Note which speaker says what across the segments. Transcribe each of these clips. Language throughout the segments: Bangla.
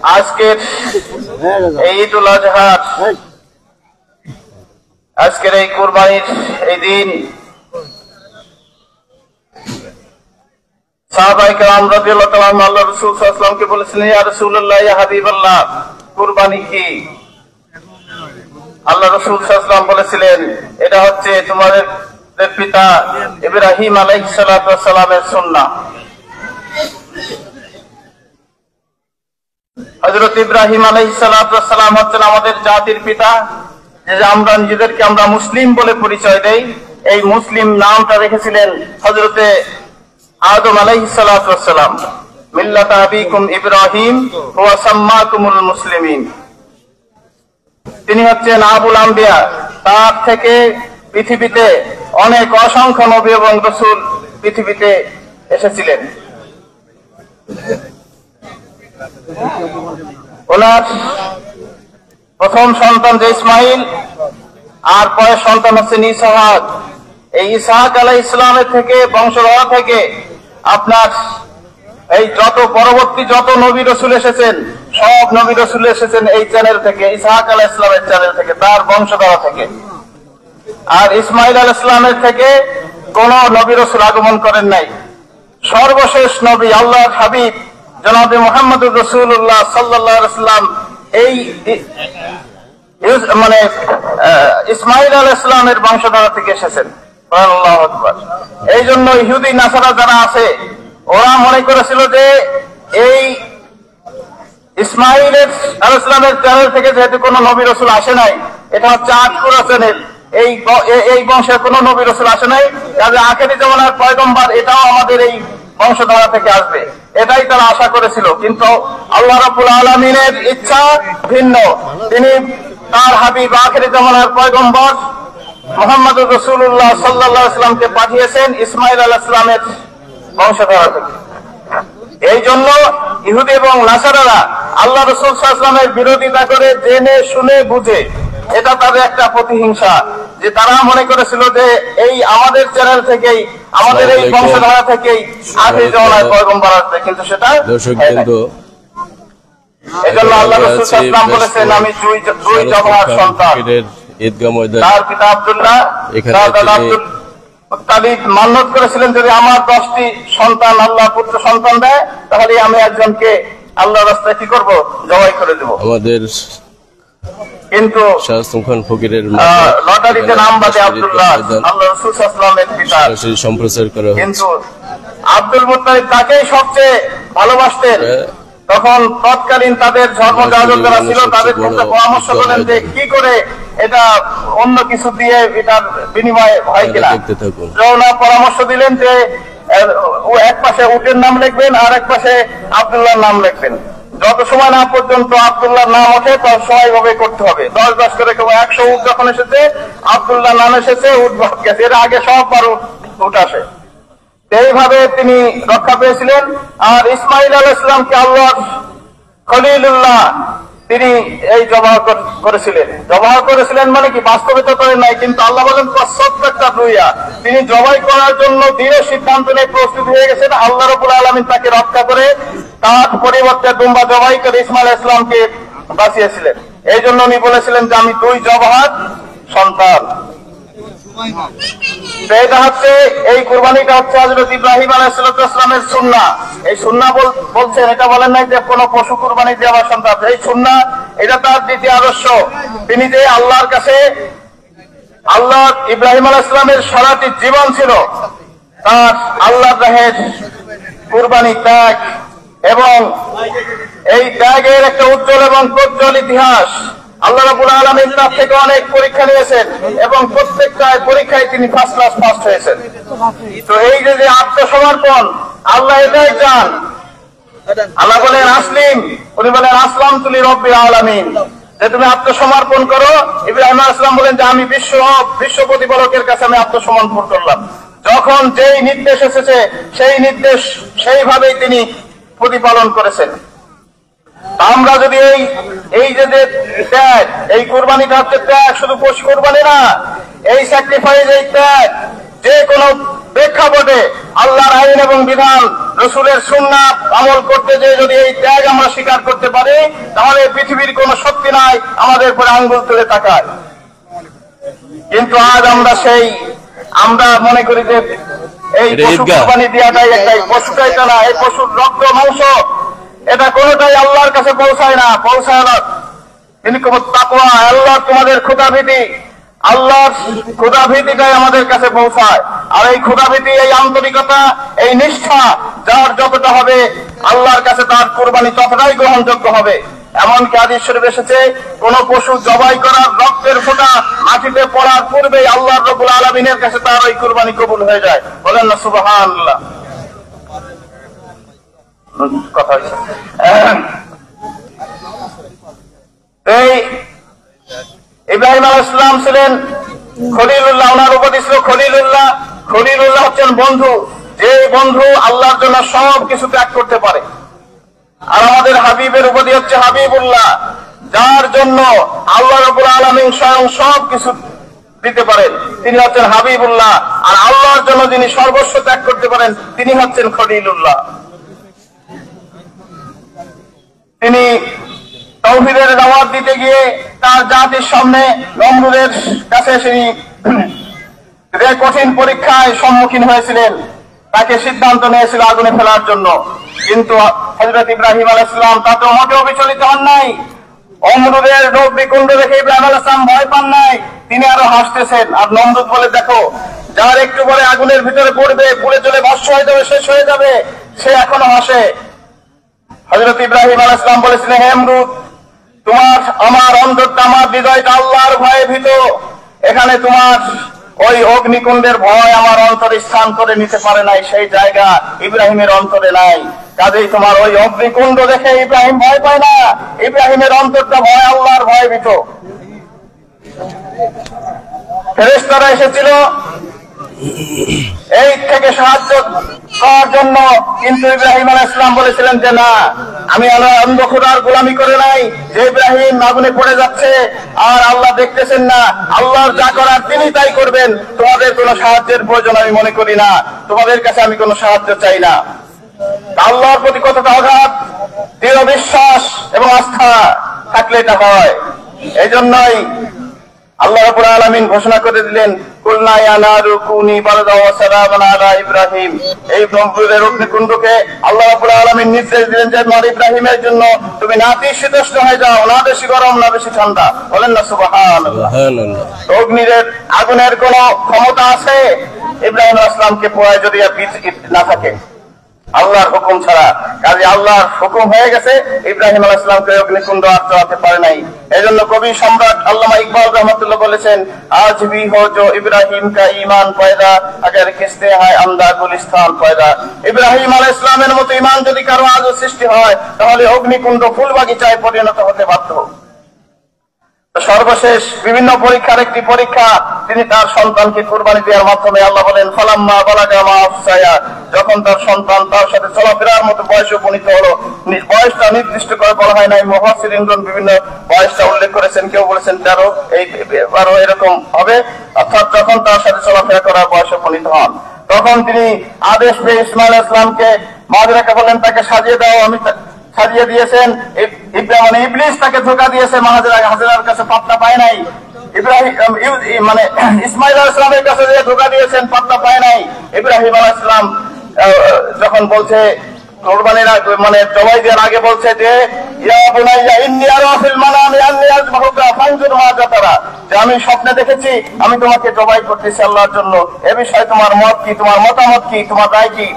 Speaker 1: আজকের এই ঈদুল আজহার আজকের এই কুরবানির এই দিন সাহাবায়ে কেরাম রাদিয়াল্লাহু তাআলা আল্লাহ রাসূল সাল্লাল্লাহু আলাইহি ওয়াসাল্লামকে বলেছিলেন, ইয়া রাসূলুল্লাহ, ইয়া হাবিবাল্লাহ, কুরবানি কি? আল্লাহ রাসূল সাল্লাল্লাহু আলাইহি ওয়াসাল্লাম বলেছিলেন, এটা হচ্ছে তোমাদের পিতা ইব্রাহিম আলাইহিস সালাতু ওয়াস সালামের সুন্নাহ। হযরত ইব্রাহিম আলাইহিস সালাতু ওয়াস সালাম হচ্ছেন আমাদের জাতির পিতা। যে আমরা নিজেদেরকে আমরা মুসলিম বলে পরিচয় দেই, এই মুসলিম নামটা রেখেছিলেন হযরতে আদম আলাইহিস সালাতু ওয়াস সালাম। মিল্লাতা আবিকুম ইব্রাহিম ওয়া সাম্মাকুমুল মুসলিমিন। তিনি হচ্ছেন আবুল আম্বিয়া। তার থেকে পৃথিবীতে অনেক অসংখ্য নবী এবং রাসূল পৃথিবীতে এসেছিলেন। ওনার প্রথম সন্তান যে ইসমাইল, আর পরের সন্তান হচ্ছেন ইসহাক। এই ইসহাক আলাইহিস সালামের থেকে বংশধরা থেকে আপনার এই যত পরবর্তী যত নবী রাসূল এসেছেন, সব নবী রাসূল এসেছেন এই চ্যানেল থেকে, ইসহাক আলাইহিস সালামের চ্যানেল থেকে, তার বংশধরা থেকে। আর ইসমাইল আলাইহিস সালামের থেকে কোন নবী রাসূল আগমন করেন নাই। সর্বশেষ নবী আল্লাহর হাবিব জনাবে মুহাম্মদুর রাসূলুল্লাহ সাল্লাল্লাহু আলাইহি ওয়াসাল্লাম এই মানে ইসমাইল আলাইহিস সালামের বংশধর থেকে এসেছেন। আল্লাহু আকবার। এই জন্য ইহুদি নাসারা যারা আছে, ওরা মনে করেছিল যে এই ইসমাইল আলাইহিস সালামের চ্যানেল থেকে যেহেতু কোনো নবী রাসূল আসে নাই, এটা হচ্ছে আটকুরা চ্যানেল, এই বংশের কোন নবী রাসূল আসে নাই, কাজে আখেরি জামানার পয়গম্বর এটাও আমাদের এই বংশধারা থেকে আসবে, এটাই তারা আশা করেছিল। কিন্তু আল্লাহ রাব্বুল আলামিনের ইচ্ছা ভিন্ন। তিনি তার হাবিব আখেরি জামানার পয়গম্বর মুহাম্মদুর রাসূলুল্লাহ সাল্লাল্লাহু আলাইহি ওয়াসাল্লামকে পাঠিয়েছেন ইসমাইল আলাইহিস সালামের বংশধারা থেকে। এই জন্য ইহুদি এবং নাসারারা আল্লাহ রাসূল সাল্লাল্লাহু আলাইহি ওয়াসাল্লামের বিরোধিতা করে জেনে শুনে বুঝে, এটা তাদের একটা প্রতিহিংসা, যে তারা মনে করেছিল যে এই আমাদের চ্যানেল থেকেই, আমাদের এই বংশধারা থেকেই আখেরি জামানার পয়গম্বর আসবে, কিন্তু সেটা এই জন্য আল্লাহ রাসূল সাল্লাল্লাহু আলাইহি ওয়াসাল্লাম বলেছেন, আমি দুই জবাহার সন্তান। তার পিতা আব্দুল্লাহ, তার দাদা আব্দুল মুত্তালিব মান্নত করেছিলেন, যদি আমার 10টি সন্তান আল্লাহ পুত্র সন্তান দেয়, তাহলে আমি একজনকে আল্লাহর রাস্তায় কি করব, জবাই করে দেব। আমাদের কিন্তু লটারিতে নাম বাদে আব্দুল্লাহ আল্লাহ রাসূল সাল্লাল্লাহু আলাইহি ওয়াসাল্লামের পিতা সম্প্রচার করা হয়। কিন্তু আব্দুল মুত্তালিব তাকেই সবচেয়ে ভালোবাসতেন। তখন তৎকালীন তাদের ধর্মযাজক যারা ছিল, তাদের কাছে পরামর্শ করলেন যে কি করে এটা অন্য কিছু দিয়ে এটার বিনিময় হয় কিনা। ওনারা পরামর্শ দিলেন যে এক পাশে উটের নাম লিখবেন, আর এক পাশে আব্দুল্লাহর নাম লিখবেন। যত সময় না পর্যন্ত আব্দুল্লাহর নাম ওঠে তত সময় ভাবে করতে হবে। 10 করে 100 উট যখন এসেছে, আব্দুল্লাহর নাম এসেছে, উট বাদ গেছে। এর আগে সব 12 উট আসে। এইভাবে তিনি রক্ষা পেয়েছিলেন। আর ইসমাইল আলাইহিস সালামকে আল্লাহর খলিলুল্লাহ তিনি এই জবাহ করেছিলেন মানে কি, বাস্তবে তো করেন নাই, কিন্তু আল্লাহ বলেন প্রত্যেকটা দুইয়া, তিনি জবাই করার জন্য দৃঢ় সিদ্ধান্ত নিয়ে প্রস্তুত হয়ে গেছেন। আল্লাহ রাব্বুল আলামিন তাকে রক্ষা করে তার পরিবর্তে দুম্বা জবাই করে ইসমাইল আলাইহিস সালামকে বাঁচিয়েছিলেন। এই জন্য উনি বলেছিলেন যে আমি দুই জবাহার সন্তান। এটা হচ্ছে এই কুরবানিটা হচ্ছে হযরত ইব্রাহিম আলাইহিস সালামের সুন্নাহ। এই সুন্নাহ বলছেন, এটা বলেন নাই যে কোন পশু কুরবানি দেওয়ার সন্তান। এই সুন্নাহ, এটা তার দ্বিতীয় আদর্শ। তিনি যে আল্লাহর কাছে, আল্লাহ ইব্রাহিম আলাইহিস সালামের সারাটি জীবন ছিল তার আল্লাহর রাহের কুরবানি ত্যাগ, এবং এই ত্যাগের একটা উজ্জ্বল এবং প্রজ্জ্বল ইতিহাস। আল্লাহ রাব্বুল আলামিন তার থেকে অনেক পরীক্ষা নিয়েছেন, এবং প্রত্যেকটা পরীক্ষায় তিনি ফার্স্ট হয়েছেন। তো এই যে আত্মসমর্পণ, আল্লাহ এটাই চান। আল্লাহ বলেন আসলিম, উনি বলেন আসলামতু লিরাব্বিল আলামিন, যে তুমি আত্মসমর্পণ করো। ইব্রাহিম আলাইহিস সালাম বলেন যে আমি বিশ্ব প্রতিপালকের কাছে আমি আত্মসমর্পণ করলাম। যখন যেই নির্দেশ এসেছে সেই নির্দেশ সেইভাবেই তিনি প্রতিপালন করেছেন। আমরা যদি এই যে ত্যাগ, এই কুরবানিটা হচ্ছে ত্যাগ, শুধু পশু কুরবানি না, এই স্যাক্রিফাইস, এই ত্যাগ যে কোনো প্রেক্ষাপটে আল্লাহর আইন এবং বিধান, রাসূলের সুন্নাহ আমল করতে যে যদি এই ত্যাগ আমরা স্বীকার করতে পারি, শুনি, তাহলে পৃথিবীর কোনো শক্তি নাই আমাদের উপরে আঙ্গুল তুলে তাকায়। কিন্তু আজ আমরা মনে করি যে এই পশু কোরবানি দেওয়াটাই একটাই, পশুটাই তো না, এই পশুর রক্ত মাংস এটা কোনোটাই আল্লাহর কাছে পৌঁছায় না। তিনি তাকওয়া, আল্লাহ তোমাদের ক্ষুধাভীতি, আল্লাহর ক্ষুধাভীতিটাই আমাদের কাছে পৌঁছায়। আর এই ক্ষুধাভীতি, এই আন্তরিকতা, এই নিষ্ঠা যার যতটা হবে আল্লাহর কাছে তার কোরবানি ততটাই গ্রহণযোগ্য হবে। এমনকি হাদিস শরীফে এসেছে, কোন পশু জবাই করার রক্তের ফোঁটা মাটিতে পড়ার পূর্বে আল্লাহ রাব্বুল আলামিনের কাছে তার ওই কোরবানি কবুল হয়ে যায়। বলেন না সুবহানাল্লাহ। কথা হয়েছে এই ইব্রাহিম আলাইহিস সালাম ছিলেন খলিলুল্লাহ, ওনার উপাধি ছিল খলিলুল্লাহ। খলিলুল্লাহ হচ্ছেন বন্ধু, যে বন্ধু আল্লাহর জন্য সব কিছু ত্যাগ করতে পারে। আর আমাদের হাবিবের উপাধি হচ্ছে হাবিবুল্লাহ, যার জন্য আল্লাহ রাব্বুল আলামিন স্বয়ং সব কিছু দিতে পারেন, তিনি হচ্ছেন হাবিবুল্লাহ। আর আল্লাহর জন্য যিনি সর্বস্ব ত্যাগ করতে পারেন তিনি হচ্ছেন খলিলুল্লাহ। তিনি তাওহীদের দাওয়াত দিতে গিয়ে তার জাতির সামনে নমরুদের কাছে তিনি যে কঠিন পরীক্ষায় সম্মুখীন হয়েছিলেন, তাকে সিদ্ধান্ত নিয়েছিল আগুনে ফেলার জন্য। কিন্তু হযরত ইব্রাহিম আলাইহিস সালাম তাতে মোটেও বিচলিত হন নাই। নমরুদের রোগ বিকুণ্ড দেখে ইব্রাহিম আলাইহিস সালাম ভয় পান নাই, তিনি আরো হাসতেছেন। আর নমরুদ বলে, দেখো, যার একটু পরে আগুনের ভিতরে পড়বে, পুড়ে চলে ভস্ম হয়ে যাবে, শেষ হয়ে যাবে, সে এখনো হাসে। হযরত ইব্রাহিম আলাইহিস সালাম বলেছিলেন, হে নমরুদ, তোমার আমার অন্তরটা, আমার হৃদয়টা আল্লাহর ভয়ে ভীত। এখানে তোমার ওই অগ্নিকুণ্ডের ভয় আমার অন্তরে স্থান করে নিতে পারে নাই, সেই জায়গা ইব্রাহিমের অন্তরে নাই। কাজেই তোমার ওই অগ্নিকুণ্ড দেখে ইব্রাহিম ভয় পায় না, ইব্রাহিমের অন্তরটা ভয় আল্লাহর ভয়ে ভীত। ফেরেশতারা এসেছিল এই থেকে সাহায্য করার জন্য, কিন্তু ইব্রাহিম আলাইহিস সালাম বলেছিলেন যে না, আমি অন্ধ খোদার গোলামি করে নাই, যে ইব্রাহিম আগুনে পড়ে যাচ্ছে আর আল্লাহ দেখতেছেন না, আল্লাহর যা করার তিনি তাই করবেন, তোমাদের কোনো সাহায্যের প্রয়োজন আমি মনে করি না, তোমাদের কাছে আমি কোনো সাহায্য চাই না। আল্লাহর প্রতি কতটা অগাধ দৃঢ় বিশ্বাস এবং আস্থা থাকলে এটা হয়। এই জন্যই আল্লাহ রাব্বুল আলামিন ঘোষণা করে দিলেন, কুলনা ইয়া নারু কুনি বারদান ওয়া সালামান আলা ইব্রাহিম। এই নমরুদের অগ্নিকুণ্ডকে আল্লাহ রাব্বুল আলামিন নির্দেশ দিলেন যে নবী ইব্রাহিমের জন্য তুমি না শীতোষ্ণ হয়ে যাও, না বেশি গরম না বেশি ঠান্ডা। বলেন না সুবহানাল্লাহ। অগ্নির আগুনের কোন ক্ষমতা আছে ইব্রাহিম আলাইহিস সালামকে পোড়ায় যদি না থাকে আল্লাহর হুকুম ছাড়া? কাজে আল্লাহর হুকুম হয়ে গেছে, ইব্রাহিম আলাইহিস সালামকে অগ্নিকুণ্ড আর চড়াতে পারে নাই। এজন্য কবি সম্রাট আল্লামা ইকবাল রহমাতুল্লাহ বলেছেন, আজ ভি হো জো ইব্রাহিম কা ঈমান পয়দা, আগার কিসতে হয় আমদা গুলিস্তান পয়দা। ইব্রাহিম আলাইহিস সালামের মতো ঈমান যদি কারো আজও সৃষ্টি হয়, তাহলে অগ্নিকুণ্ড ফুল বাগিচায় পরিণত হতে বাধ্য। সর্বশেষ বিভিন্ন পরীক্ষার একটি পরীক্ষা, তিনি তার সন্তানকে কুরবানি দেওয়ার মাধ্যমে, আল্লাহ বলেন, ফালাম্মা বালাগা মা'আফসায়া, যখন তার সন্তান তার সাথে চলাফেরার মতো বয়সে উপনীত হলো। বয়সটা নির্দিষ্ট করে বলা হয় নাই, মুফাসসিরিনগণ বিভিন্ন বয়সটা উল্লেখ করেছেন, কেউ বলেছেন 13, এই 12 এরকম হবে। অর্থাৎ যখন তার সাথে চলাফেরা করার বয়সে উপনীত হন, তখন তিনি আদেশ পেয়ে ইসমাঈল আলাইহিস সালামকে মাঝরাকে বললেন, তাকে সাজিয়ে দাও। আমি সাজিয়ে দিয়েছেন। মানে ইবলিস তাকে ধোঁকা দিয়েছে, হাজেরার কাছে পাত্তা পায় নাই। ইব্রাহিম মানে ইসমাঈল আলাইহিস সালামের কাছে যে ধোঁকা দিয়েছেন, পাত্তা পায় নাই। ইব্রাহিম আলাইহিস সালাম যখন বলছে কুরবানির মানে জবাই দেওয়ার আগে বলছে যে, ইয়া বুনাইয়া ইন্নী আরা ফিল মানামি আন্নী আযবাহুকা ফানজুর মাযা তারা, যে আমি স্বপ্নে দেখেছি আমি তোমাকে জবাই করতেছি আল্লাহর জন্য, এ বিষয়ে তোমার মত কি, তোমার মতামত কি, তোমার রায় কি?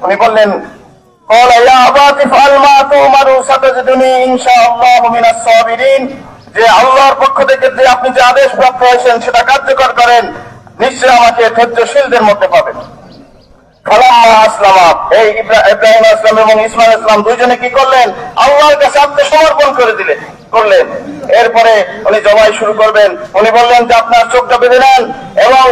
Speaker 1: উনি বললেন, قال يا أبت افعل ما تؤمر ستجدني إن شاء الله من الصابرين, যে আল্লাহর পক্ষ থেকে যে আপনি যে আদেশ প্রাপ্ত হয়েছেন সেটা কার্যকর করেন, নিশ্চয় আমাকে ধৈর্যশীলদের মধ্যে পাবেন। ফালাম্মা আসলামা, এই ইব্রাহিম আলাইহিস সালাম এবং ইসমাঈল আলাইহিস সালাম দুইজনে কি করলেন? আল্লাহর কাছে আত্মসমর্পণ করলেন। এরপরে উনি জবাই শুরু করবেন। উনি বললেন যে আপনার চোখটা বেঁধে নেন এবং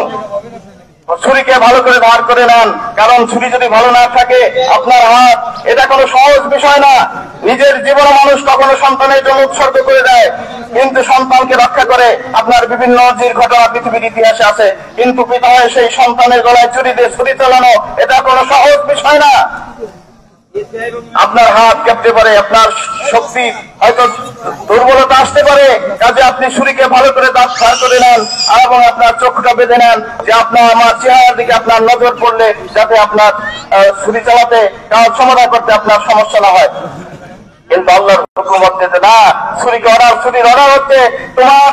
Speaker 1: ছুরিকে ভালো করে ধার করে নেন, কারণ ছুরি যদি ভালো না থাকে আপনার হাত, এটা কোনো সহজ বিষয় না। নিজের জীবন মানুষ কখনো সন্তানের জন্য উৎসর্গ করে দেয়, কিন্তু সন্তানকে রক্ষা করে। আপনার বিভিন্ন নজির ঘটনা পৃথিবীর ইতিহাসে আছে, কিন্তু পিতা হয়ে সেই সন্তানের গলায় ছুরি দিয়ে ছুরি চালানো, এটা কোনো সহজ বিষয় না। আপনার হাত কাঁপতে পারে, আপনার শক্তি হয়তো দুর্বলতা আসতে পারে, কাজে আপনি ছুরিকে ভালো করে দাঁত ফার করে নেন এবং আপনার চোখটা বেঁধে নেন যে আপনার আমার চেহারার দিকে আপনার নজর পড়লে যাতে আপনার ছুরি চালাতে কাজ সমাধান করতে আপনার সমস্যা না হয়। কিন্তু আল্লাহর হুকুম হচ্ছে না, ছুরির অর্ডার হচ্ছে তোমার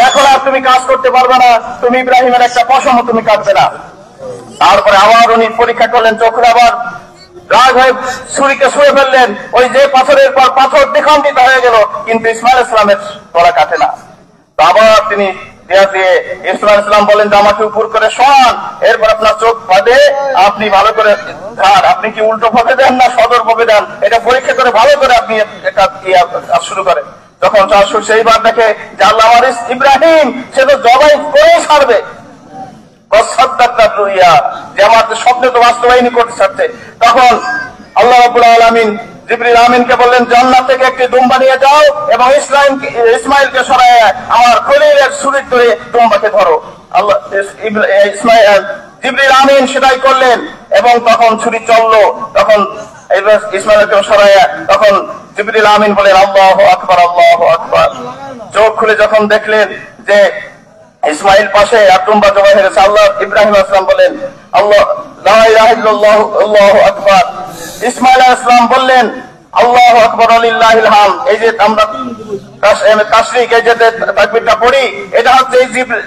Speaker 1: এখন আর তুমি কাজ করতে পারবে না, তুমি ইব্রাহিমের একটা পশমও তুমি কাটবে না। তারপরে আবার উনি পরীক্ষা করলেন, চোখে আবার রাগ হয়ে ছুরিকে ছুঁড়ে ফেললেন, ওই যে পাথরের পর পাথর দ্বিখণ্ডিত হয়ে গেল, কিন্তু ইসমাইল ইসলামের গলা কাটে না। তো আবার তিনি দিয়ে ইসমাইল ইসলাম বলেন যে আমাকে উপর করে শোনান, এরপর আপনার চোখ বাঁধে আপনি ভালো করে ধার, আপনি কি উল্টো ভাবে দেন না সদর ভাবে দেন, এটা পরীক্ষা করে ভালো করে আপনি এটা শুরু করেন। তখন শাশুড় সেইবার দেখে যে আল্লাহ আমার ইব্রাহিম সে তো জবাই করেই ছাড়বে, যে আমার স্বপ্নে তো বাস্তবায়ন করতে চাচ্ছে। তখন আল্লাহ রাব্বুল আলামিন জিবরিল আমিনকে বললেন জান্নাত থেকে একটি দুম্বা নিয়ে যাও এবং ইসমাইলকে সরায় আমার খলিলের ছুরি ধরে দুম্বাকে ধরো। আল্লাহ জিবরিল আমিন সেটাই করলেন এবং তখন ছুরি চললো, তখন ইসমাইলকে সরায়, তখন জিবরিল আমিন বলেন আল্লাহু আকবার আল্লাহু আকবার। চোখ খুলে যখন দেখলেন যে ইসমাইল পাশে আর দুম্বা জবাই হয়ে গেছে, আল্লাহ ইব্রাহিম আসলাম বলেন আল্লাহ লা ইলাহা ইল্লাল্লাহু আল্লাহু আকবার। ইসমাইল আসলাম বললেন আল্লাহু আকবার লিল্লাহিল হামদ। এই যে আমরা তাশরিক এই যে তাকবীরটা পড়ি, এটা হচ্ছে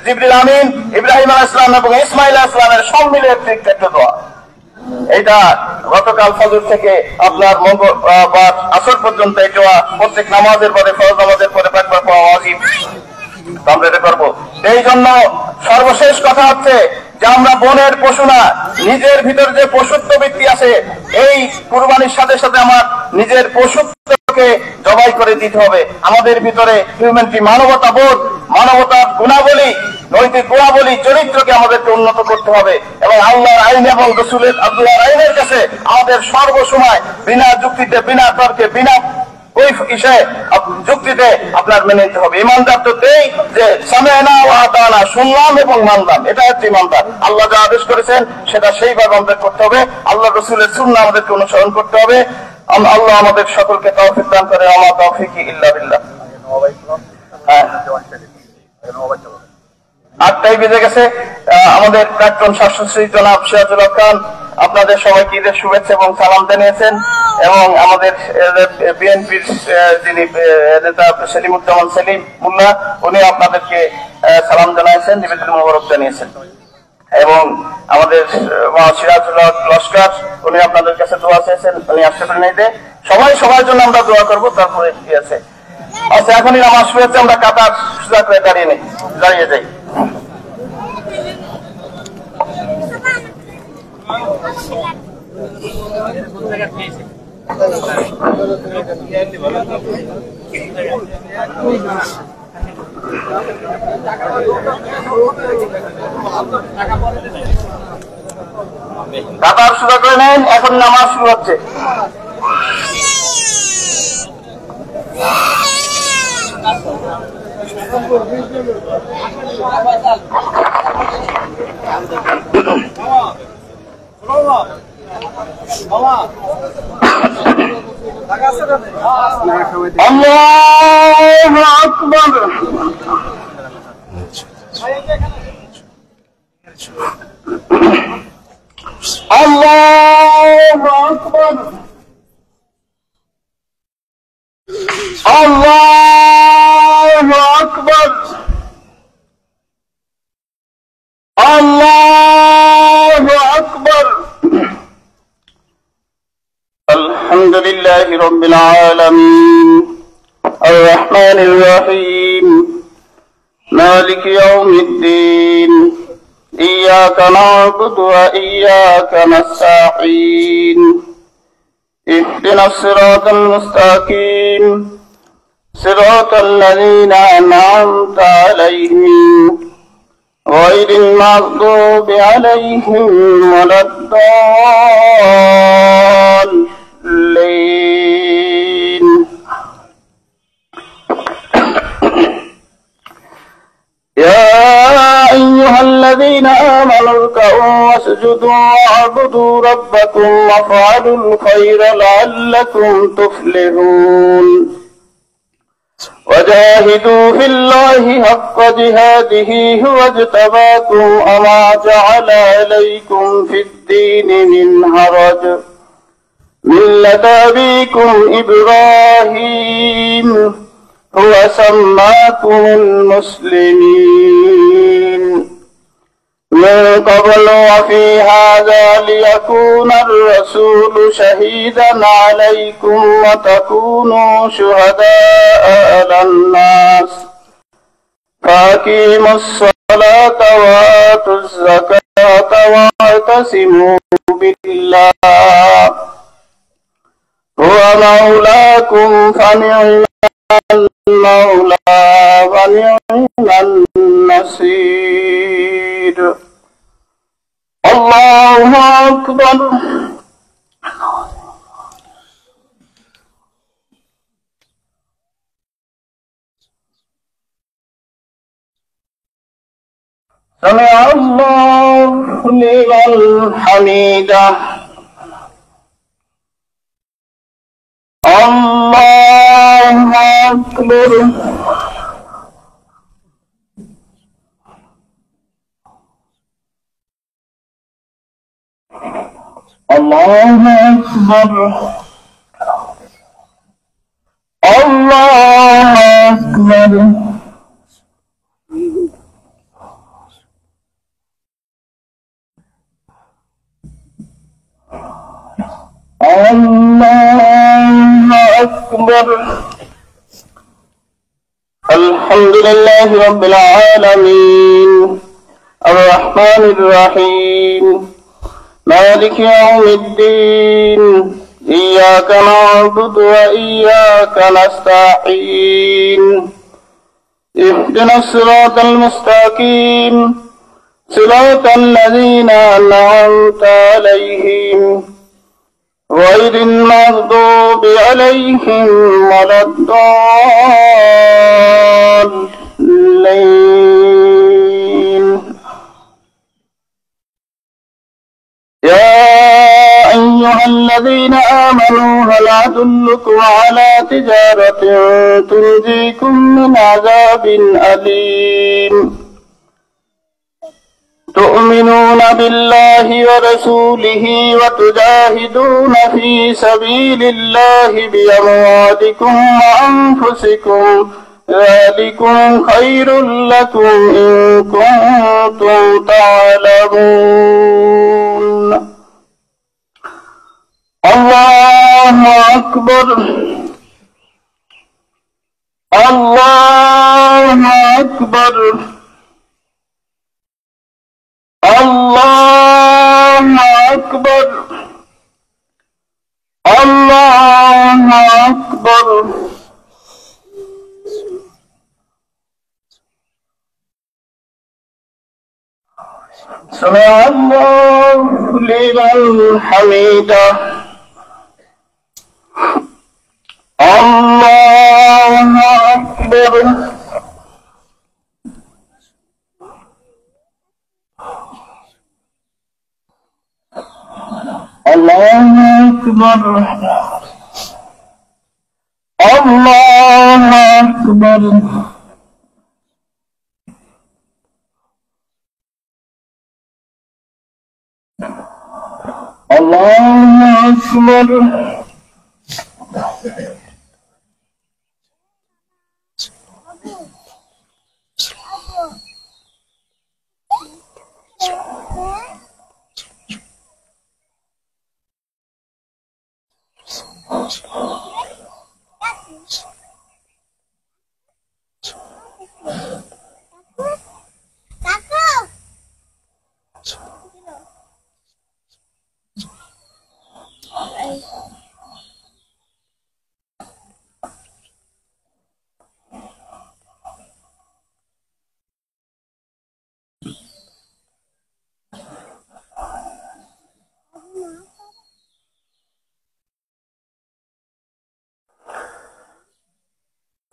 Speaker 1: জিবরিল আমিন ইব্রাহিম আলাইহিস সালাম এবং ইসমাইল আলাইহিস সালামের সম্মিলিত একটা দোয়া। এটা গতকাল ফজর থেকে আপনার মঙ্গলবার আসর পর্যন্ত এই দোয়া প্রত্যেক নামাজের পরে, ফরজ নামাজের পরে একবার পড়া ওয়াজিব, আমরা এটা করবো। এই জন্য সর্বশেষ কথা হচ্ছে যে আমরা বনের পশু না, নিজের ভিতর যে পশুত্ব বৃত্তি আছে, এই কুরবানির সাথে সাথে আমার নিজের পশুত্বকে জবাই করে দিতে হবে। আমাদের ভিতরে হিউম্যানিটি, মানবতা বোধ, মানবতার গুণাবলী, নৈতিক গুণাবলী, চরিত্রকে আমাদেরকে উন্নত করতে হবে এবং আল্লাহর আইন এবং রাসূলের আল্লাহর আইনের কাছে আমাদের সর্বসময় বিনা যুক্তিতে, বিনা তর্কে, বিনা যুক্তিতে আপনার মেনে নিতে হবে। ইমানদার তো এই যে সামি'না ওয়া আতা'না, শুনলাম এবং মানলাম, এটা হচ্ছে ইমানদার। আল্লাহ যা আদেশ করেছেন সেটা সেইভাবে আমাদের করতে হবে, আল্লাহ রাসূলের সুন্নাহ আমাদেরকে অনুসরণ করতে হবে। আল্লাহ আমাদের সকলকে তৌফিক দান করে। আমা তৌফিকি ইল্লা বিল্লাহ। হ্যাঁ, 8টাই বেজে গেছে। আমাদের প্রাক্তন শাসনশ্রী জনাব সিরাজুল হক খান আপনাদের সবাইকে ঈদের শুভেচ্ছা এবং সালাম জানিয়েছেন এবং আমাদের বিএনপির যিনি নেতা সেলিমুজ্জামান সেলিম মুন্না, উনি আপনাদেরকে সালাম জানিয়েছেন, নিবেদন মোবারক জানিয়েছেন এবং আমাদের সিরাজুল হক লস্কর উনি আপনাদের কাছে দোয়া চেয়েছেন, উনি আসতে পারেন। এই যে সবার জন্য আমরা দোয়া করবো, তারপরে কি আছে। আচ্ছা, এখনই নামাজ শুরু হচ্ছে, আমরা কাতার সোজা করে দাঁড়িয়ে যাই। কাতার সোজা করে নেন, এখন নামাজ শুরু হচ্ছে। আল্লাহু আকবার। আল্লাহু আকবার। আল্লাহু আকবার। আল্লাহু আকবার। আলহামদুলিল্লাহি রাব্বিল আলামিন আর রহমানির রহিম মালিকি ইয়াউমিদ্দিন ইয়্যাকা না'বুদু ওয়া ইয়্যাকা নাস্তাঈন ইহদিনাস সিরাতাল মুস্তাকিম সিরাতাল লাযীনা আন'আমতা আলাইহিম গায়রিল মাগদুবি আলাইহিম ওয়ালাদ-দাল্লিন। يا أيها الذين آمنوا اركعوا فاسجدوا واعبدوا ربكم وافعلوا الخير لعلكم تفلحون وجاهدوا في الله حق جهاده هو اجتباكم وما جعل عليكم في الدين من حرج ملة أبيكم إبراهيم هو سماكم المسلمين من قبل وفي هذا ليكون الرسول شهيدا عليكم وتكونوا شهداء على الناس فأقيموا الصلاة وآتوا الزكاة واعتصموا بالله هو مولاكم فنعم المولى ونعم النصير الله أكبر سمع الله لمن حمده الله أكبر الله أكبر الله أكبر الله أكبر الحمد لله رب العالمين الرحمن الرحيم مالك يوم الدين إياك نعبد وإياك نستعين اهدنا الصراط المستقيم صراط الذين أنعمت عليهم غير المغضوب عليهم ولا الضالين يا أيها الذين آمنوا هل أدلكم على تجارة تنجيكم من عذاب أليم تؤمنون بالله ورسوله وتجاهدون في سبيل الله بأموالكم وأنفسكم ذلكم خير لكم إن كنتم تعلمون الله أكبر الله أكبر الله أكبر الله أكبر سمع الله لمن حمده الله أكبر الله أكبر الله أكبر الله أكبر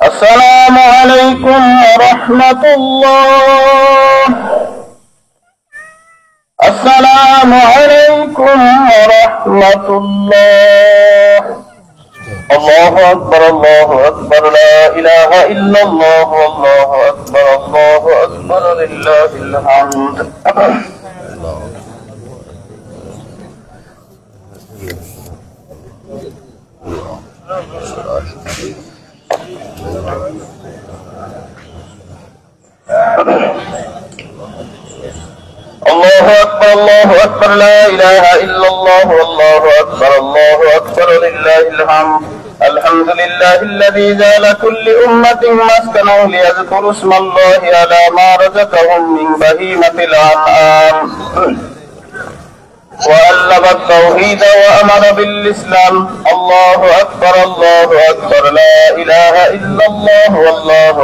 Speaker 1: السلام عليكم ورحمة الله السلام عليكم ورحمة الله. الله أكبر الله أكبر لا إله إلا الله والله أكبر الله أكبر لله الحمد. الله أكبر الله أكبر لا إله إلا الله والله أكبر الله أكبر لله الحمد. الحمد لله الذي جعل كل أمة مسكنا ليذكروا اسم الله على ما رزقهم من بهيمة الأنعام وألب التوحيد وأمر بالإسلام. الله أكبر لا إله إلا الله والله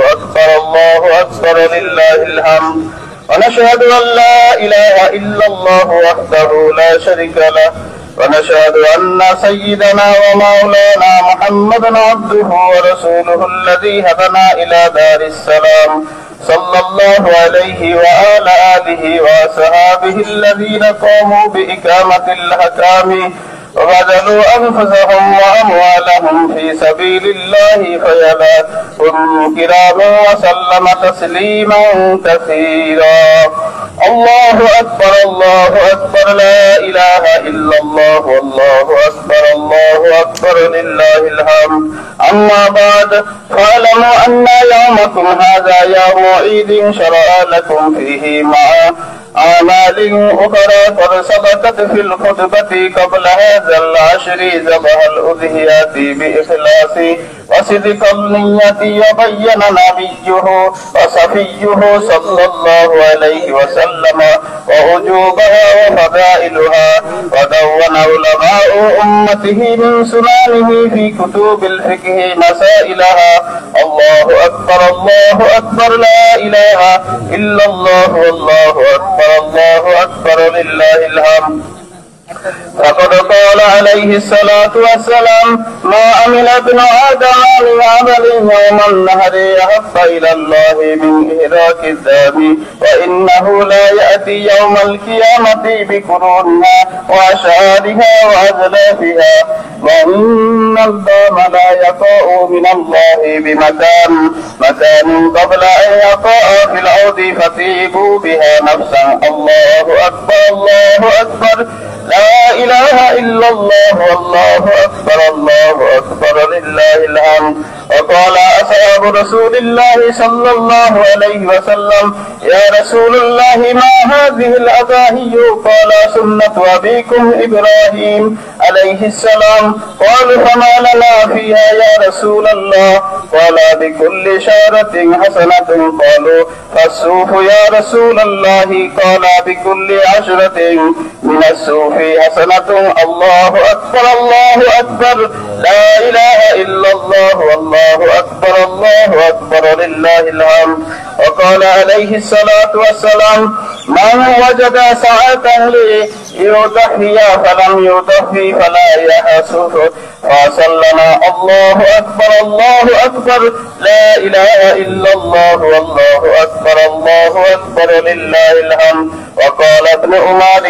Speaker 1: أكبر لله الحمد. ونشهد أن لا إله إلا الله وحده لا شريك له ونشهد أن سيدنا ومولانا محمدا عبده ورسوله الذي هدنا إلى دار السلام صلى الله عليه وعلى آله وصحابه الذين قاموا بإقامة الأحكام وبذلوا أنفسهم وأموالهم في سبيل الله فيلاهم كراما وسلم تسليما كثيرا. الله أكبر لا إله إلا الله والله أكبر لله الحمد. أما بعد فاعلموا أن يومكم هذا يوم عيد شرع لكم فيه مع أعمال أخرى قد سبقت في الخطبة قبل هذا العشر ذبح الأضحيات بإخلاص وصدق النية وبين نبيه وصفيه صلى الله عليه وسلم ووجوبها وفضائلها ودون علماء أمته من سنانه في كتب الفقه مسائلها. الله أكبر لا إله إلا الله والله أكبر لله الحمد. فقد قال عليه الصلاة والسلام ما عمل ابن آدم من عمل يوم النهر أحب إلى الله من إهراق الدم وإنه لا يأتي يوم القيامة بقرونها وأشعارها وأزلافها وإن الدم لا يقع من الله بمكان قبل أن يقع في الأرض فتيبوا بها نفسا. الله أكبر لا إله إلا الله والله أكبر لله الحمد. وقال أصحاب رسول الله صلى الله عليه وسلم يا رسول الله ما هذه الأضاحي؟ قال سنة أبيكم إبراهيم عليه السلام. قالوا فما لنا فيها يا رسول الله؟ قال بكل شارة حسنة. قالوا فالسوف يا رسول الله؟ قال بكل 10 من السوف حسنة. الله أكبر لا إله إلا الله والله أكبر لله الحمد. وقال عليه الصلاة والسلام من وجد ساعة ليضحي فلم يضحي فلا يحسف فصلنا. الله أكبر لا إله إلا الله والله أكبر لله الحمد. وقال ابن عمر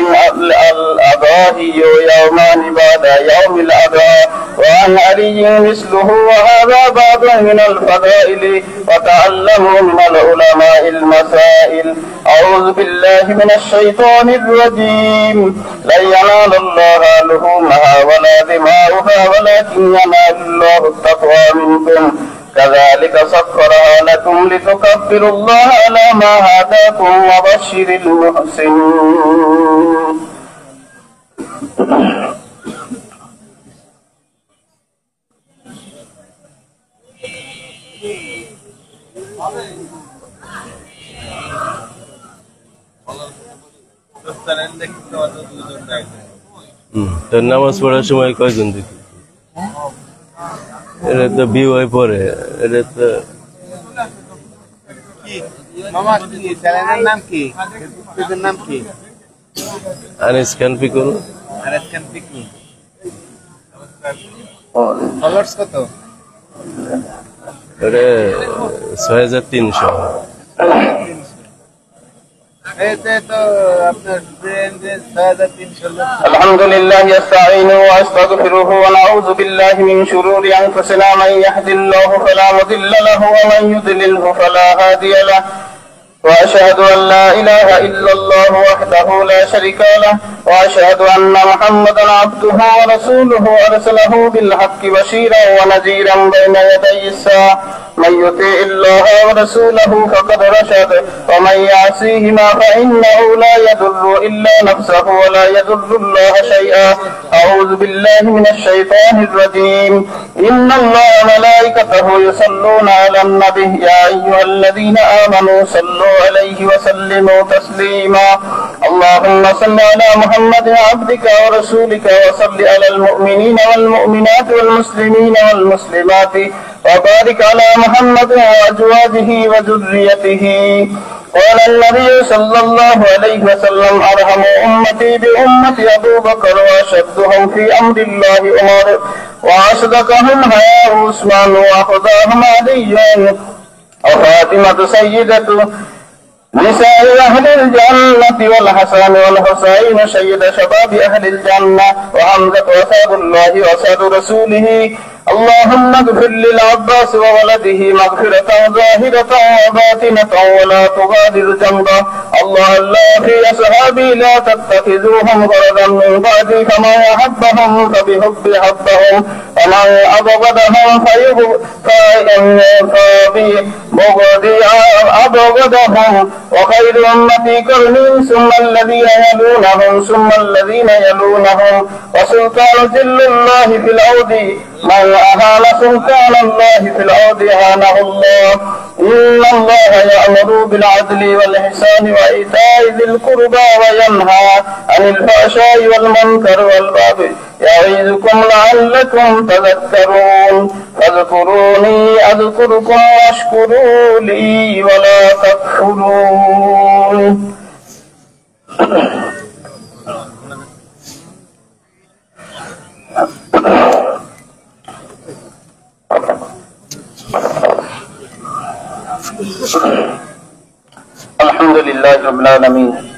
Speaker 1: الأضاحي يومان بعد يوم الأضحى وعن علي مثله وهذا باب من الفضائل وتعلموا من العلماء المسائل. أعوذ بالله من الشيطان الرجيم. لن ينال الله لحومها ولا دماؤها ولكن ينال الله التقوى منكم كذلك سخرها لكم لتكبروا الله على ما هداكم وبشر المحسنين.
Speaker 2: নামাজ পড়ার সময় কয়জন দেখি? এটা তো বিয়ে পরে, এটা তো
Speaker 3: নাম কি?
Speaker 2: আনিস খান পিকুল।
Speaker 3: ফলোয়ার্স কত?
Speaker 2: এটা 6300।
Speaker 1: الحمد لله يستعينه واستغفره ونعوذ بالله من شرور انفسنا من يهد الله فلا مضل له ومن يضلله فلا هادي له واشهد ان لا اله الا الله وحده لا شريك له واشهد ان محمدا عبده ورسوله ارسله بالحق بشيرا ونذيرا بين يدي الساعه من يطع الله ورسوله فقد رشد ومن يعصيهما فإنه لا يضر إلا نفسه ولا يضر الله شيئا أعوذ بالله من الشيطان الرجيم إن الله وملائكته يصلون على النبي يا أيها الذين آمنوا صلوا عليه وسلموا تسليما اللهم صل على محمد عبدك ورسولك وصل على المؤمنين والمؤمنات والمسلمين والمسلمات وبارك على محمد وأزواجه وذريته قال النبي صلى الله عليه وسلم أرحم أمتي بأمتي أبو بكر وأشدهم في أمر الله عمر وأصدقهم حياء عثمان وأخذهم علي وفاطمة سيدة نساء أهل الجنة والحسن والحسين سيد شباب أهل الجنة وحمزة وسعد الله وسعد رسوله اللهم اغفر للعباس وولده مغفرة ظاهرة وباطنة ولا تغادر ذنبا الله في أصحابي لا تتخذوهم غرضا من بعدي فمن أحبهم فبحب حبهم ومن أبغضهم فببغضي أبغضهم وخير أمتي قرني ثم الذين يلونهم ثم الذين يلونهم وسلطان ذل الله في الأرض من أهان سلطان الله في الأرض أهانه الله إن الله يأمر بالعدل والإحسان وإيتاء ذي القربى وينهى عن الفحشاء والمنكر والبغي يعظكم لعلكم تذكرون فاذكروني أذكركم واشكروا لي ولا تكفرون الحمد لله رب العالمين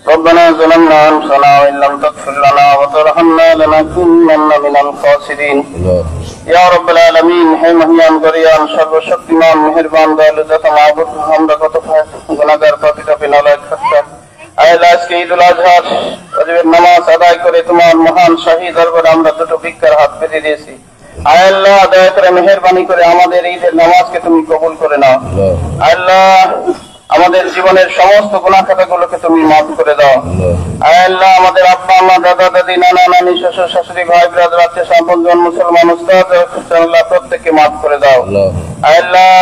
Speaker 1: ربنا ظلمنا أنفسنا وإن لم تغفر لنا وترحمنا لنكونن من الخاسرين يا رب العالمين হে মহিয়ান গরিয়ান সর্বশক্তিমান মেহেরবান দয়ালু দাতা মাবুদ আমরা কত গুনাহগার পাপী বিনালয় খাচ্ছা আল্লাহ আজকে ঈদুল আজহার ওয়াজিবের নামাজ আদায় করে তোমার মহান শাহী দরবারে আমরা দুটো ভিক্ষার হাত পেতে দিয়েছি আল্লাহ দয়া করে মেহেরবানি করে আমাদের ঈদের নামাজকে তুমি কবুল করে নাও আল্লাহ আমাদের জীবনের সমস্ত গুনাহ খাতাগুলোকে তুমি মাফ করে দাও আল্লাহ আমাদের আব্বা আম্মা দাদা দাদি নানা নানি শ্বশুর শাশুড়ি ভাই ব্রাদার আত্মীয় স্বজন মুসলমান উস্তাদ আল্লাহ প্রত্যেককে মাফ করে দাও আল্লাহ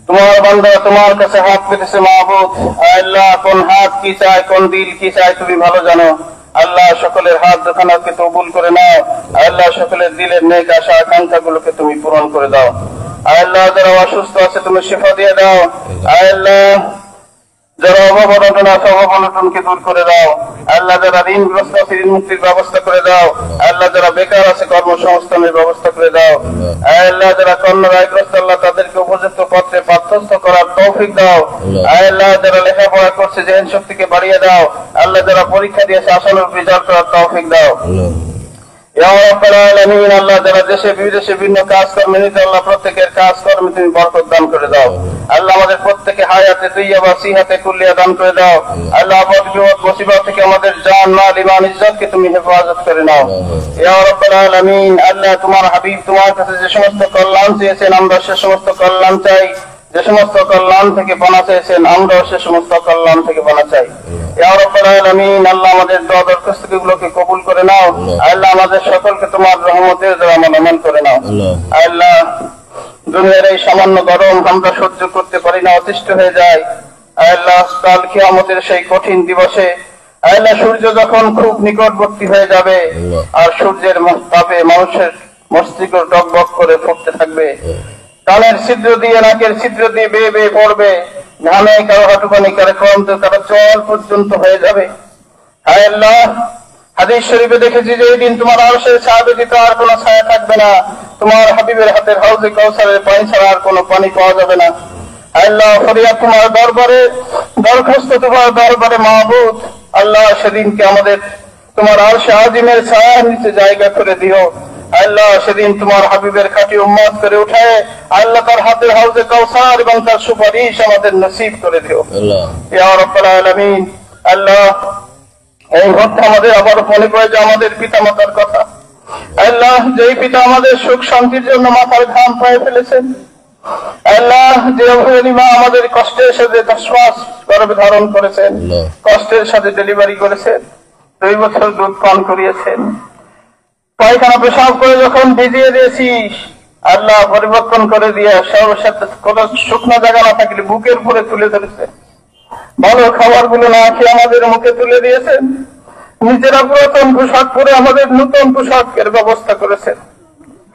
Speaker 1: তোমার বান্দা তোমার কাছে হাত পেতেছে মাহবুব আল্লাহ কোন হাত কি চায় কোন দিল কি চায় তুমি ভালো জানো আল্লাহ সকলের হাত দুখানাকে কবুল করে নাও আল্লাহ সকলের দিলের নেক আশা আকাঙ্ক্ষা গুলোকে তুমি পূরণ করে দাও আল্লাহ যারা অসুস্থ আছে তুমি শিফা দিয়ে দাও আল্লাহ যারা অভাব অনটন আছে অভাব অনটনকে দূর করে দাও আল্লাহ যারা ঋণগ্রস্ত আছে ঋণ মুক্তির ব্যবস্থা করে দাও আল্লাহ যারা বেকার আছে কর্মসংস্থানের ব্যবস্থা করে দাও আল্লাহ যারা কর্মরায়গ্রস্ত আল্লাহ তাদেরকে উপযুক্ত পত্রে পাঠ্যস্থ করার তৌফিক দাও আল্লাহ যারা লেখাপড়া করছে জেহেন শক্তিকে বাড়িয়ে দাও আল্লাহ যারা পরীক্ষা দিয়েছে আশানুরূপ রেজাল্ট করার তৌফিক দাও ইয়া রাব্বাল আলামিন আল্লাহ যারা দেশে বিদেশে বিভিন্ন কাজ কর্মে নিতে আল্লাহ প্রত্যেকের কাজ কর্মে তুমি বরকত দান করে দাও আল্লাহ আমাদের প্রত্যেকে হায়াতে তাইয়্যিবা সিহাতে কুল্লিয়া দান করে দাও আল্লাহ আপদ বিপদ মুসিবত থেকে আমাদের জান মাল ঈমান ইজ্জতকে তুমি হেফাজত করে নাও ইয়া রাব্বাল আলামিন আল্লাহ তোমার হাবিব তোমার কাছে যে সমস্ত কল্যাণ চেয়েছেন আমরা সে সমস্ত কল্যাণ চাই যে সমস্ত কল্যাণ থেকে পানা চাইছেন আমরাও সে সমস্ত কল্যাণ থেকে পানা চাই ইয়া রাব্বাল আলামিন আল্লাহ আমাদের দোয়া দরখাস্তগুলোকে কবুল করে নাও আল্লাহ আমাদের সকলকে তোমার রহমতের দ্বারা আমল করে নাও আল্লাহ দুনিয়ার এই সামান্য গরম আমরা সহ্য করতে পারি না অতিষ্ঠ হয়ে যায় আল্লাহ কাল কিয়ামতের সেই কঠিন দিবসে আল্লাহ সূর্য যখন খুব নিকটবর্তী হয়ে যাবে আর সূর্যের তাপে মানুষের মস্তিষ্ক টকবক করে ফুটতে থাকবে কানের ছিদ্র দিয়ে নাকের ছিদ্র দিয়ে বেয়ে বেয়ে পড়বে ঘামে কারো হাঁটুপানি কারো ক্লান্ত কারো চল পর্যন্ত হয়ে যাবে হায় আল্লাহ হাদিস শরীফে দেখেছি যে এই দিন তোমার আরশের ছায়া ব্যতীত আর কোনো ছায়া থাকবে না তোমার হাবিবের হাতের হাউজে কাউসারের পানি ছাড়া আর কোনো পানি পাওয়া যাবে না আল্লাহ ফরিয়াদ তোমার দরবারে, দরখাস্ত তোমার দরবারে মাহবুব। আল্লাহ সেদিনকে আমাদের তোমার আরশে আজিমের ছায়ার নিচে জায়গা করে দিও। আল্লাহ সেদিন তোমার হাবিবের খাঁটি উম্মত করে উঠায় আল্লাহ তার হাতের হাউজে কাউসার এবং তার সুপারিশ আমাদের নসিব করে দিও ইয়া রাব্বাল আলামিন। আল্লাহ এই মুহূর্তে আমাদের আবার মনে পড়ে যে আমাদের পিতা মাতার কথা। আল্লাহ যেই পিতা আমাদের সুখ শান্তির জন্য মাথার ঘাম পায়ে ফেলেছেন, আল্লাহ যে অভিমা আমাদের কষ্টের সাথে 10 মাস গর্ভে ধারণ করেছেন, কষ্টের সাথে ডেলিভারি করেছেন, 2 বছর দুধ পান করিয়েছেন, পায়খানা পেশাব করে যখন ভিজিয়ে দিয়েছিস আল্লাহ পরিবর্তন করে দিয়ে সর্বসাথে কোন শুকনো জায়গা না থাকলে বুকের উপরে তুলে ধরেছেন, ভালো খাবার গুলো না খেয়ে আমাদের মুখে তুলে দিয়েছেন, নিজেরা পুরাতন পোশাক পরে আমাদের নতুন পোশাকের ব্যবস্থা করেছেন।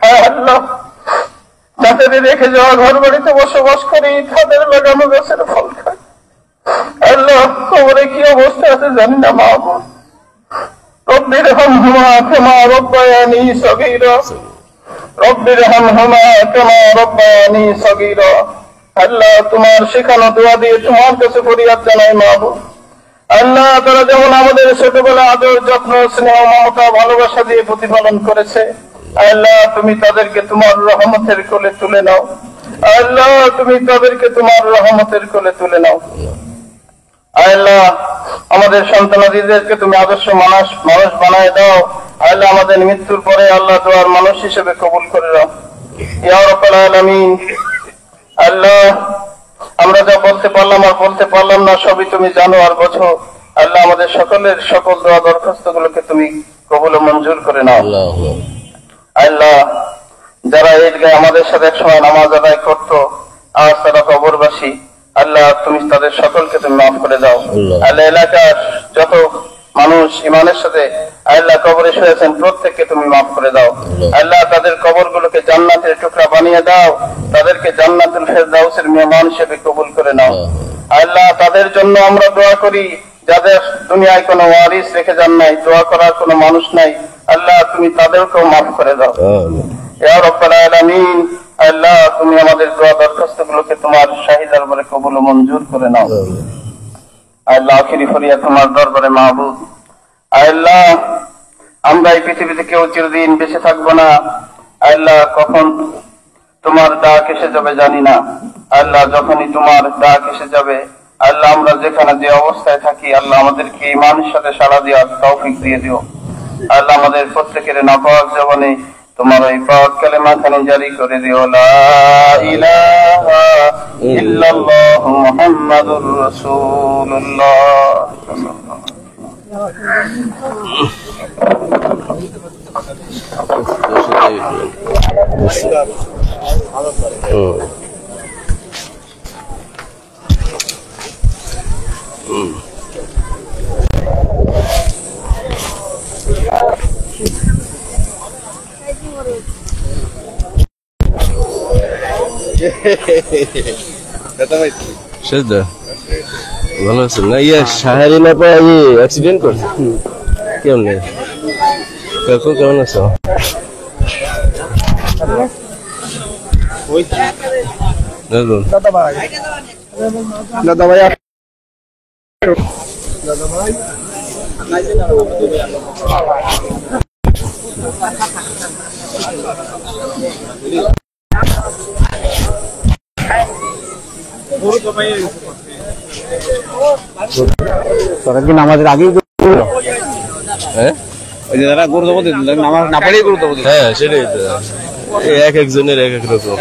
Speaker 1: হ্যাঁ আল্লাহ, যাদের রেখে যাওয়া ঘর বাড়িতে বসবাস করি তাদের লাগানো গাছের ফল খায়। আল্লাহ কবরে কি অবস্থা আছে জানি না মাহবুব। رب ارحمهما كما ربياني صغيرا رب ارحمهما كما ربياني صغيرا। আল্লাহ তোমার শেখানো দোয়া দিয়ে তোমার কাছে ফরিয়াদ জানাই মাহবুব। আল্লাহ তারা যেমন আমাদের ছোটবেলা আদর যত্ন স্নেহ মমতা ভালোবাসা দিয়ে প্রতিপালন করেছে, আল্লাহ তুমি তাদেরকে তোমার রহমতের কোলে তুলে নাও। আল্লাহ তুমি তাদেরকে তোমার রহমতের কোলে তুলে নাও। আল্লাহ আমাদের সন্তানাদিদেরকে তুমি আদর্শ মানুষ বানায় দাও। আল্লাহ আমাদের মৃত্যুর পরে আল্লাহ তোমার মানুষ হিসেবে কবুল করে দাও ইয়া রাব্বাল আলামিন। আল্লাহ আমরা যা বলতে পারলাম আর বলতে পারলাম না সবই তুমি জানো আর বোঝো। আল্লাহ আমাদের সকলের সকল দোয়া দরখাস্ত গুলোকে তুমি কবুল ও মঞ্জুর করে নাও। আল্লাহ যারা ঈদগাহে আমাদের সাথে একসময় নামাজ আদায় করতো আজ তারা কবরবাসী, আল্লাহ তুমি তাদের সকলকে তুমি মাফ করে দাও। আল্লাহ এলাকার যত মানুষ ইমানের সাথে আল্লাহ কবরে শুয়েছেন প্রত্যেককে তুমি মাফ করে দাও। আল্লাহ তাদের কবরগুলোকে জান্নাতের টুকরা বানিয়ে দাও, তাদেরকে জান্নাতুল ফেরদাউসের মেহমান হিসেবে কবুল করে নাও। আল্লাহ তাদের জন্য আমরা দোয়া করি যাদের দুনিয়ায় কোনো ওয়ারিস রেখে যান নাই, দোয়া করার কোনো মানুষ নাই, আল্লাহ তুমি তাদেরকেও মাফ করে দাও ইয়া রাব্বাল আলামিন। আল্লাহ তুমি আমাদের দোয়া দরখাস্ত গুলোকে তোমার শাহী দরবারে কবুল ও মঞ্জুর করে নাও। আল্লাহ আখিরি ফরিয়াদ তোমার দরবারে মাহবুব। আল্লাহ আমরা এই পৃথিবীতে কেউ চিরদিন বেঁচে থাকবো না, আল্লাহ কখন তোমার ডাক এসে যাবে জানি না। আল্লাহ যখনই তোমার ডাক এসে যাবে আল্লাহ আমরা যেখানে যে অবস্থায় থাকি আল্লাহ আমাদেরকে ঈমানের সাথে সাড়া দেওয়ার তৌফিক দিয়ে দিও। আল্লাহ আমাদের প্রত্যেকের নাপাক জীবনে তোমার এই পাক কালেমা খানি জারি করে দিও, লা ইলাহা ইল্লাল্লাহু মুহাম্মাদুর রাসূলুল্লাহ।
Speaker 2: সেটা ভালো আছে না? ইয়ে শাহরি না পাই অ্যাক্সিডেন্ট করছে কেমনে? কাকু কেমন আছো?
Speaker 1: দাদা ভাই তোরা কি নামাজের আগেই
Speaker 2: হ্যাঁ
Speaker 1: নামাজ না পড়েই গুরুত্ব দিই?
Speaker 2: হ্যাঁ সেটাই তো, এক একজনের এক এক রকম।